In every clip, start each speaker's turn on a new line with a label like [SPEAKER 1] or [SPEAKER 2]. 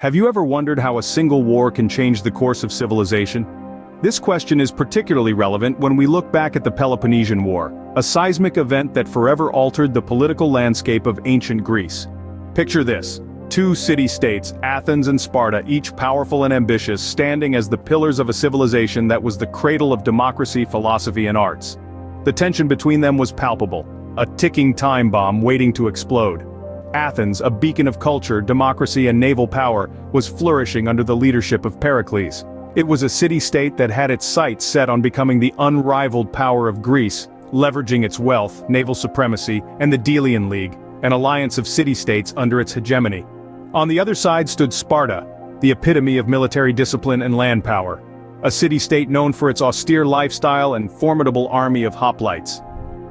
[SPEAKER 1] Have you ever wondered how a single war can change the course of civilization? This question is particularly relevant when we look back at the Peloponnesian War, a seismic event that forever altered the political landscape of ancient Greece. Picture this: two city-states, Athens and Sparta, each powerful and ambitious, standing as the pillars of a civilization that was the cradle of democracy, philosophy, and arts. The tension between them was palpable, a ticking time bomb waiting to explode. Athens, a beacon of culture, democracy, and naval power, was flourishing under the leadership of Pericles. It was a city-state that had its sights set on becoming the unrivaled power of Greece, leveraging its wealth, naval supremacy, and the Delian League, an alliance of city-states under its hegemony. On the other side stood Sparta, the epitome of military discipline and land power, a city-state known for its austere lifestyle and formidable army of hoplites.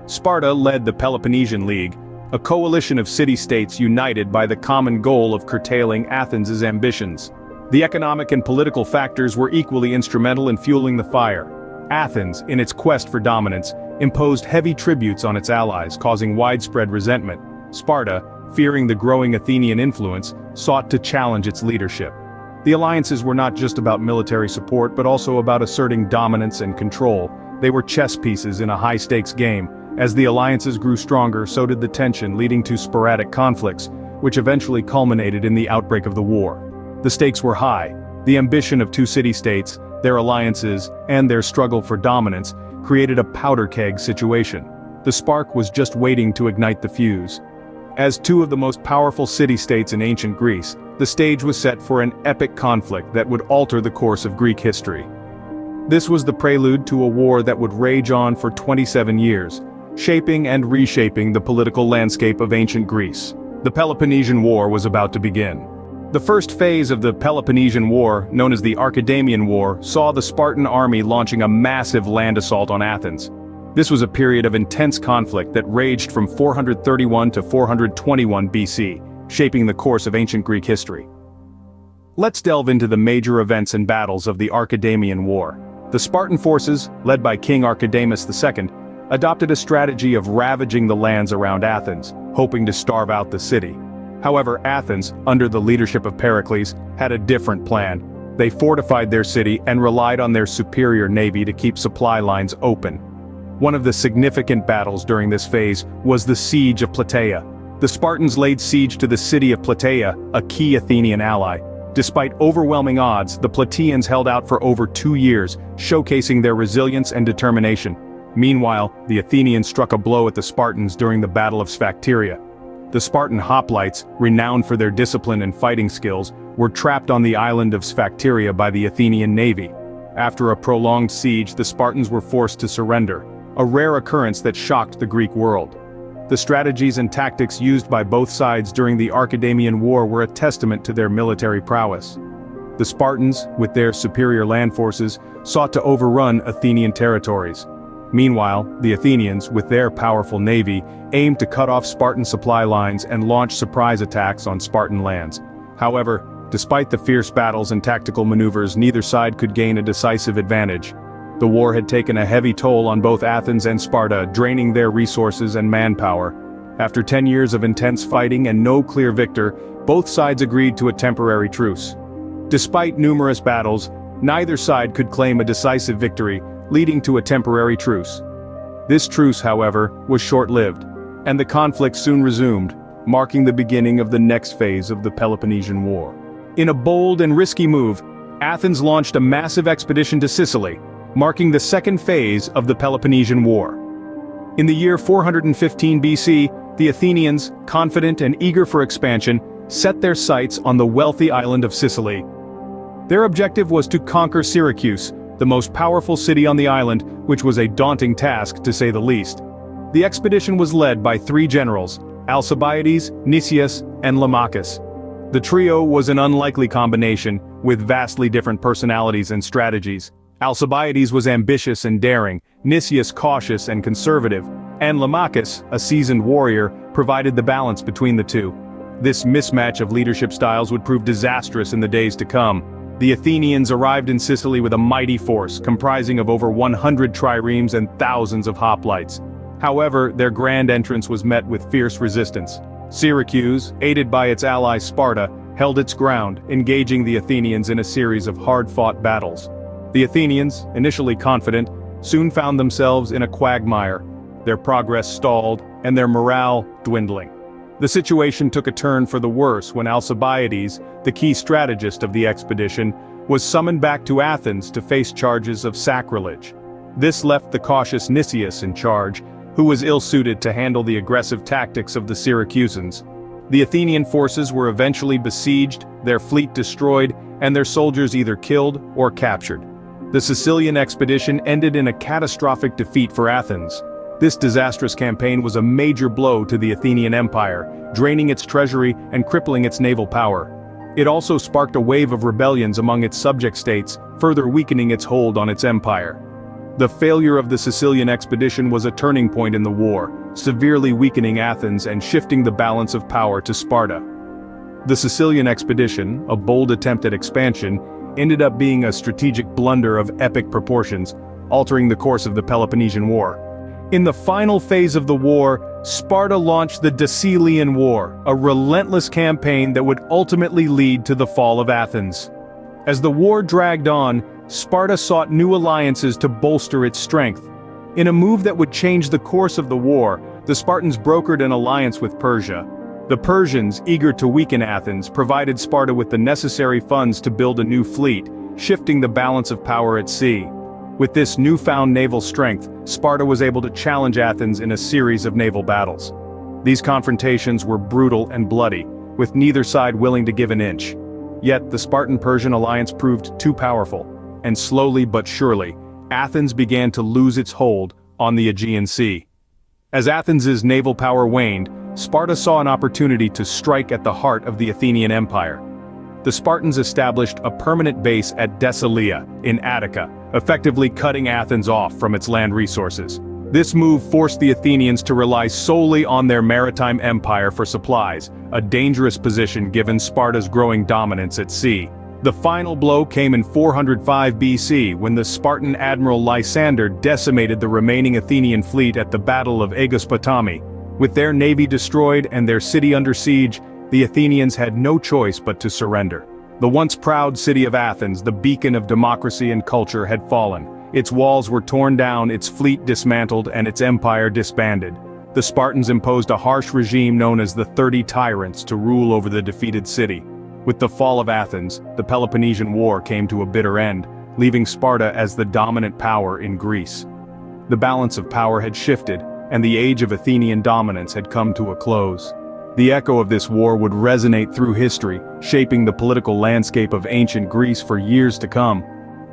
[SPEAKER 1] Sparta led the Peloponnesian League, a coalition of city-states united by the common goal of curtailing Athens' ambitions. The economic and political factors were equally instrumental in fueling the fire. Athens, in its quest for dominance, imposed heavy tributes on its allies, causing widespread resentment. Sparta, fearing the growing Athenian influence, sought to challenge its leadership. The alliances were not just about military support but also about asserting dominance and control. They were chess pieces in a high-stakes game. As the alliances grew stronger, so did the tension, leading to sporadic conflicts, which eventually culminated in the outbreak of the war. The stakes were high. The ambition of two city-states, their alliances, and their struggle for dominance created a powder keg situation. The spark was just waiting to ignite the fuse. As two of the most powerful city-states in ancient Greece, the stage was set for an epic conflict that would alter the course of Greek history. This was the prelude to a war that would rage on for 27 years, shaping and reshaping the political landscape of ancient Greece. The Peloponnesian War was about to begin. The first phase of the Peloponnesian War, known as the Archidamian War, saw the Spartan army launching a massive land assault on Athens. This was a period of intense conflict that raged from 431 to 421 BC, shaping the course of ancient Greek history. Let's delve into the major events and battles of the Archidamian War. The Spartan forces, led by King Archidamus II, adopted a strategy of ravaging the lands around Athens, hoping to starve out the city. However, Athens, under the leadership of Pericles, had a different plan. They fortified their city and relied on their superior navy to keep supply lines open. One of the significant battles during this phase was the Siege of Plataea. The Spartans laid siege to the city of Plataea, a key Athenian ally. Despite overwhelming odds, the Plataeans held out for over 2 years, showcasing their resilience and determination. Meanwhile, the Athenians struck a blow at the Spartans during the Battle of Sphacteria. The Spartan hoplites, renowned for their discipline and fighting skills, were trapped on the island of Sphacteria by the Athenian navy. After a prolonged siege, the Spartans were forced to surrender, a rare occurrence that shocked the Greek world. The strategies and tactics used by both sides during the Archidamian War were a testament to their military prowess. The Spartans, with their superior land forces, sought to overrun Athenian territories. Meanwhile, the Athenians, with their powerful navy, aimed to cut off Spartan supply lines and launch surprise attacks on Spartan lands. However, despite the fierce battles and tactical maneuvers, neither side could gain a decisive advantage. The war had taken a heavy toll on both Athens and Sparta, draining their resources and manpower. After 10 years of intense fighting and no clear victor, both sides agreed to a temporary truce. Despite numerous battles, neither side could claim a decisive victory, leading to a temporary truce. This truce, however, was short-lived, and the conflict soon resumed, marking the beginning of the next phase of the Peloponnesian War. In a bold and risky move, Athens launched a massive expedition to Sicily, marking the second phase of the Peloponnesian War. In the year 415 BC, the Athenians, confident and eager for expansion, set their sights on the wealthy island of Sicily. Their objective was to conquer Syracuse, the most powerful city on the island, which was a daunting task to say the least. The expedition was led by 3 generals, Alcibiades, Nicias, and Lamachus. The trio was an unlikely combination, with vastly different personalities and strategies. Alcibiades was ambitious and daring, Nicias cautious and conservative, and Lamachus, a seasoned warrior, provided the balance between the two. This mismatch of leadership styles would prove disastrous in the days to come. The Athenians arrived in Sicily with a mighty force, comprising of over 100 triremes and thousands of hoplites. However, their grand entrance was met with fierce resistance. Syracuse, aided by its ally Sparta, held its ground, engaging the Athenians in a series of hard-fought battles. The Athenians, initially confident, soon found themselves in a quagmire, their progress stalled, and their morale dwindling. The situation took a turn for the worse when Alcibiades, the key strategist of the expedition, was summoned back to Athens to face charges of sacrilege. This left the cautious Nicias in charge, who was ill-suited to handle the aggressive tactics of the Syracusans. The Athenian forces were eventually besieged, their fleet destroyed, and their soldiers either killed or captured. The Sicilian expedition ended in a catastrophic defeat for Athens. This disastrous campaign was a major blow to the Athenian Empire, draining its treasury and crippling its naval power. It also sparked a wave of rebellions among its subject states, further weakening its hold on its empire. The failure of the Sicilian expedition was a turning point in the war, severely weakening Athens and shifting the balance of power to Sparta. The Sicilian expedition, a bold attempt at expansion, ended up being a strategic blunder of epic proportions, altering the course of the Peloponnesian War. In the final phase of the war, Sparta launched the Decelean War, a relentless campaign that would ultimately lead to the fall of Athens. As the war dragged on, Sparta sought new alliances to bolster its strength. In a move that would change the course of the war, the Spartans brokered an alliance with Persia. The Persians, eager to weaken Athens, provided Sparta with the necessary funds to build a new fleet, shifting the balance of power at sea. With this newfound naval strength, Sparta was able to challenge Athens in a series of naval battles. These confrontations were brutal and bloody, with neither side willing to give an inch. Yet the Spartan-Persian alliance proved too powerful, and slowly but surely, Athens began to lose its hold on the Aegean Sea. As Athens's naval power waned, Sparta saw an opportunity to strike at the heart of the Athenian Empire. The Spartans established a permanent base at Decelia, in Attica, effectively cutting Athens off from its land resources. This move forced the Athenians to rely solely on their maritime empire for supplies, a dangerous position given Sparta's growing dominance at sea. The final blow came in 405 BC when the Spartan admiral Lysander decimated the remaining Athenian fleet at the Battle of Aegospotami. With their navy destroyed and their city under siege, the Athenians had no choice but to surrender. The once proud city of Athens, the beacon of democracy and culture, had fallen. Its walls were torn down, its fleet dismantled, and its empire disbanded. The Spartans imposed a harsh regime known as the 30 Tyrants to rule over the defeated city. With the fall of Athens, the Peloponnesian War came to a bitter end, leaving Sparta as the dominant power in Greece. The balance of power had shifted, and the age of Athenian dominance had come to a close. The echo of this war would resonate through history, shaping the political landscape of ancient Greece for years to come.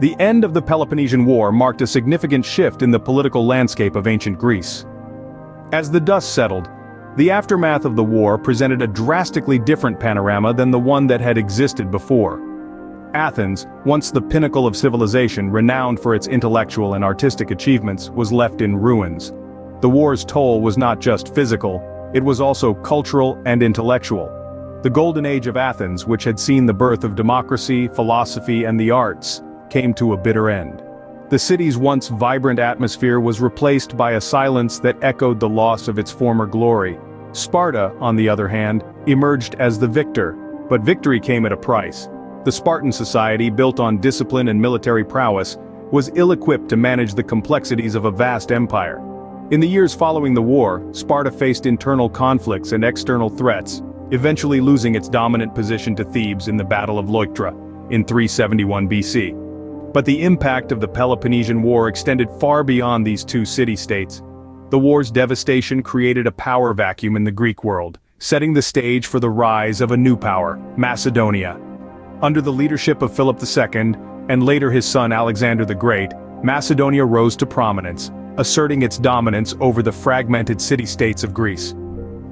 [SPEAKER 1] The end of the Peloponnesian War marked a significant shift in the political landscape of ancient Greece. As the dust settled, the aftermath of the war presented a drastically different panorama than the one that had existed before. Athens, once the pinnacle of civilization renowned for its intellectual and artistic achievements, was left in ruins. The war's toll was not just physical, it was also cultural and intellectual. The golden age of Athens, which had seen the birth of democracy, philosophy, and the arts, came to a bitter end. The city's once vibrant atmosphere was replaced by a silence that echoed the loss of its former glory. Sparta, on the other hand, emerged as the victor, but victory came at a price. The Spartan society, built on discipline and military prowess, was ill-equipped to manage the complexities of a vast empire. In the years following the war, Sparta faced internal conflicts and external threats, eventually losing its dominant position to Thebes in the Battle of Leuctra in 371 BC. But the impact of the Peloponnesian War extended far beyond these two city-states. The war's devastation created a power vacuum in the Greek world, setting the stage for the rise of a new power, Macedonia. Under the leadership of Philip II, and later his son Alexander the Great, Macedonia rose to prominence, asserting its dominance over the fragmented city-states of Greece.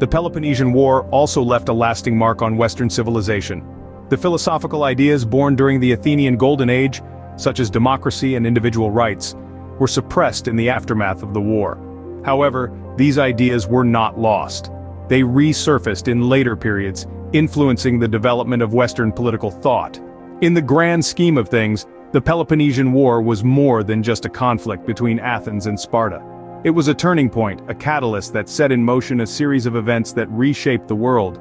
[SPEAKER 1] The Peloponnesian War also left a lasting mark on Western civilization. The philosophical ideas born during the Athenian Golden Age, such as democracy and individual rights, were suppressed in the aftermath of the war. However, these ideas were not lost. They resurfaced in later periods, influencing the development of Western political thought. In the grand scheme of things, the Peloponnesian War was more than just a conflict between Athens and Sparta. It was a turning point, a catalyst that set in motion a series of events that reshaped the world.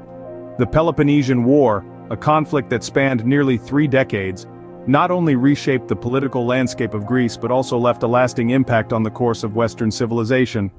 [SPEAKER 1] The Peloponnesian War, a conflict that spanned nearly 3 decades, not only reshaped the political landscape of Greece but also left a lasting impact on the course of Western civilization.